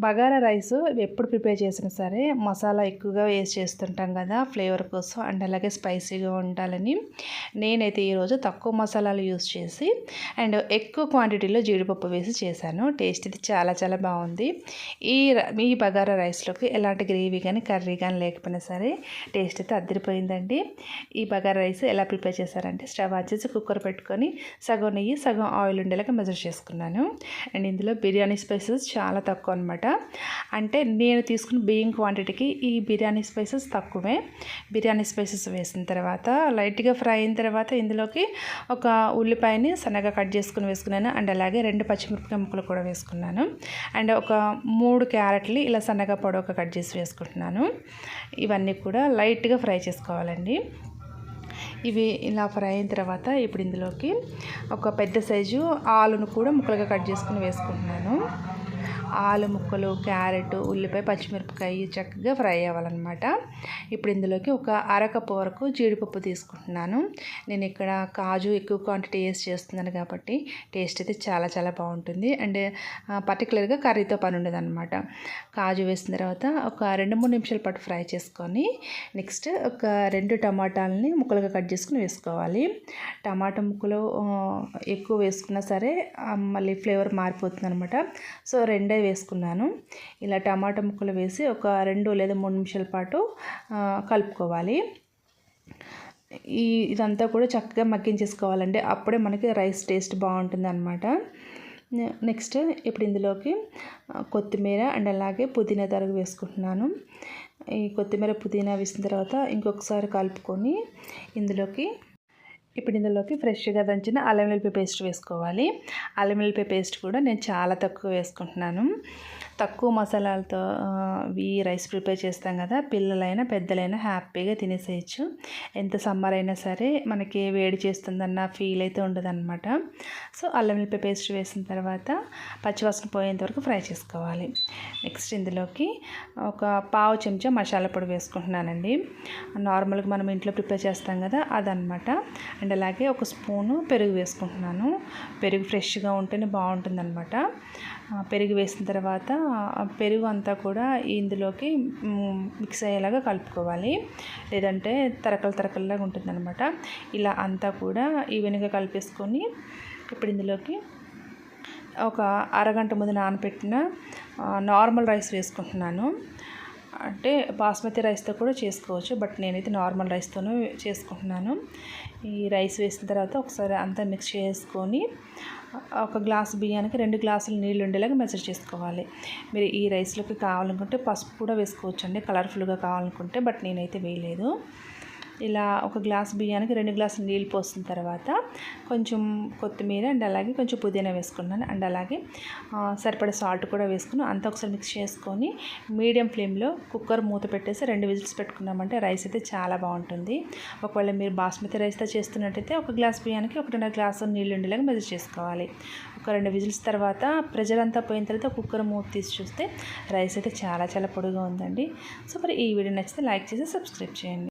Bagara rice ఎప్పుడు prepare చేసినా సరే మసాలా ఎక్కువగా వేసి చేస్తుంటాం కదా ఫ్లేవర్ కోసం అండ్ అలాగే స్పైసీగా ఉండాలని నేనైతే ఈరోజు తక్కువ మసాలాలు యూస్ చేసి అండ్ ఎక్కువ క్వాంటిటీలో జీడిపప్పు వేసి చేశాను. టేస్ట్ ఇది చాలా చాలా బాగుంది. ఈ బగారా రైస్లోకి ఎలాంటి గ్రేవీ కానీ కర్రీ కానీ లేకపోయినా సరే టేస్ట్ అయితే అద్దరిపోయిందండి. ఈ బగారా రైస్ ఎలా ప్రిపేర్ చేశారంటే స్టవ్ వచ్చేసి కుక్కర్ పెట్టుకొని సగం నెయ్యి సగం ఆయిల్ ఉండేలాగా మెజర్ చేసుకున్నాను. అండ్ ఇందులో బిర్యానీ స్పైసెస్ చాలా తక్కువ అనమాట. అంటే నేను తీసుకున్న బియ్యం క్వాంటిటీకి ఈ బిర్యానీ స్పైసెస్ తక్కువే. బిర్యానీ స్పైసెస్ వేసిన తర్వాత లైట్గా ఫ్రై అయిన తర్వాత ఇందులోకి ఒక ఉల్లిపాయని సన్నగా కట్ చేసుకుని వేసుకున్నాను. అండ్ అలాగే 2 పచ్చిమిరపకాయ ముక్కలు కూడా వేసుకున్నాను. అండ్ ఒక 3 క్యారెట్లు ఇలా సన్నగా పొడవుగా కట్ చేసి వేసుకుంటున్నాను. ఇవన్నీ కూడా లైట్గా ఫ్రై చేసుకోవాలండి. ఇవి ఇలా ఫ్రై అయిన తర్వాత ఇప్పుడు ఇందులోకి ఒక పెద్ద సైజు ఆలును కూడా ముక్కలుగా కట్ చేసుకుని వేసుకుంటున్నాను. ఆలు ముక్కలు, క్యారెట్, ఉల్లిపాయ, పచ్చిమిరపకాయ చక్కగా ఫ్రై అవ్వాలన్నమాట. ఇప్పుడు ఇందులోకి ఒక అరకప్పు వరకు జీడిపప్పు తీసుకుంటున్నాను. నేను ఇక్కడ కాజు ఎక్కువ క్వాంటిటీ వేసి చేస్తున్నాను కాబట్టి టేస్ట్ అయితే చాలా చాలా బాగుంటుంది. అండ్ పర్టికులర్గా కర్రీతో పని ఉండదు అనమాట. కాజు వేసిన తర్వాత ఒక 2-3 నిమిషాల పాటు ఫ్రై చేసుకొని నెక్స్ట్ ఒక 2 టమాటాలని ముక్కలుగా కట్ చేసుకుని వేసుకోవాలి. టమాటా ముక్కలు ఎక్కువ వేసుకున్నా సరే మళ్ళీ ఫ్లేవర్ మారిపోతుంది అనమాట. సో 2 వేసుకున్నాను. ఇలా టమాటా ముక్కలు వేసి ఒక 2 లేదా 3 నిమిషాల పాటు కలుపుకోవాలి. ఇదంతా కూడా చక్కగా మగ్గించేసుకోవాలండి. అప్పుడే మనకి రైస్ టేస్ట్ బాగుంటుంది అనమాట. నెక్స్ట్ ఇప్పుడు ఇందులోకి కొత్తిమీర అండ్ అలాగే పుదీనా తరుగు వేసుకుంటున్నాను. ఈ కొత్తిమీర పుదీనా వేసిన తర్వాత ఇంకొకసారి కలుపుకొని ఇప్పుడు ఇందులోకి ఫ్రెష్గా దంచిన అల్లం వెల్లుల్లి పేస్ట్ వేసుకోవాలి. అల్లం వెల్లుల్లి పేస్ట్ కూడా నేను చాలా తక్కువ వేసుకుంటున్నాను. తక్కువ మసాలాలతో ఈ రైస్ ప్రిపేర్ చేస్తాం కదా, పిల్లలైనా పెద్దలైనా హ్యాపీగా తినేసేయచ్చు. ఎంత సమ్మర్ అయినా సరే మనకి వేడి చేస్తుందన్న ఫీల్ అయితే ఉండదన్నమాట. సో అల్లం వెల్లుల్లి పేస్ట్ వేసిన తర్వాత పచ్చివాసన పోయేంత వరకు ఫ్రై చేసుకోవాలి. నెక్స్ట్ ఇందులోకి ఒక పావు చెంచా మసాలా పొడి వేసుకుంటున్నానండి. నార్మల్గా మనం ఇంట్లో ప్రిపేర్ చేస్తాం కదా అదనమాట. అండ్ అలాగే ఒక స్పూను పెరుగు వేసుకుంటున్నాను. పెరుగు ఫ్రెష్గా ఉంటేనే బాగుంటుందన్నమాట. పెరుగు వేసిన తర్వాత పెరుగు అంతా కూడా ఇందులోకి మిక్స్ అయ్యేలాగా కలుపుకోవాలి. లేదంటే తరకలాగా ఉంటుందన్నమాట. ఇలా అంతా కూడా ఈవెన్గా కలిపేసుకొని ఇప్పుడు ఇందులోకి ఒక అరగంట ముందు నానబెట్టిన నార్మల్ రైస్ వేసుకుంటున్నాను. అంటే బాస్మతి రైస్తో కూడా చేసుకోవచ్చు, బట్ నేనైతే నార్మల్ రైస్తోనే చేసుకుంటున్నాను. ఈ రైస్ వేసిన తర్వాత ఒకసారి అంతా మిక్స్ చేసుకొని ఒక గ్లాసు బియ్యానికి 2 గ్లాసులు నీళ్ళు ఉండేలాగా మెజర్ చేసుకోవాలి. మీరు ఈ రైస్లోకి కావాలనుకుంటే పసుపు కూడా వేసుకోవచ్చండి, కలర్ఫుల్గా కావాలనుకుంటే, బట్ నేనైతే వేయలేదు. ఇలా ఒక గ్లాస్ బియ్యానికి 2 గ్లాసులు నీళ్ళు పోసిన తర్వాత కొంచెం కొత్తిమీర అండ్ అలాగే కొంచెం పుదీనా వేసుకున్నాను. అండ్ అలాగే సరిపడే సాల్ట్ కూడా వేసుకుని అంతా ఒకసారి మిక్స్ చేసుకొని మీడియం ఫ్లేమ్లో కుక్కర్ మూత పెట్టేసి 2 విజిల్స్ పెట్టుకున్నామంటే రైస్ అయితే చాలా బాగుంటుంది. ఒకవేళ మీరు బాస్మతి రైస్తో చేస్తున్నట్టయితే ఒక గ్లాస్ బియ్యానికి 1.5 గ్లాసు నీళ్ళు ఉండేలాగా మెజర్ చేసుకోవాలి. ఒక 2 విజిల్స్ తర్వాత ప్రెజర్ అంతా పోయిన తర్వాత కుక్కర్ మూత తీసి చూస్తే రైస్ అయితే చాలా చాలా పొడిగా ఉందండి. సో మరి ఈ వీడియో నచ్చితే లైక్ చేసి సబ్స్క్రైబ్ చేయండి.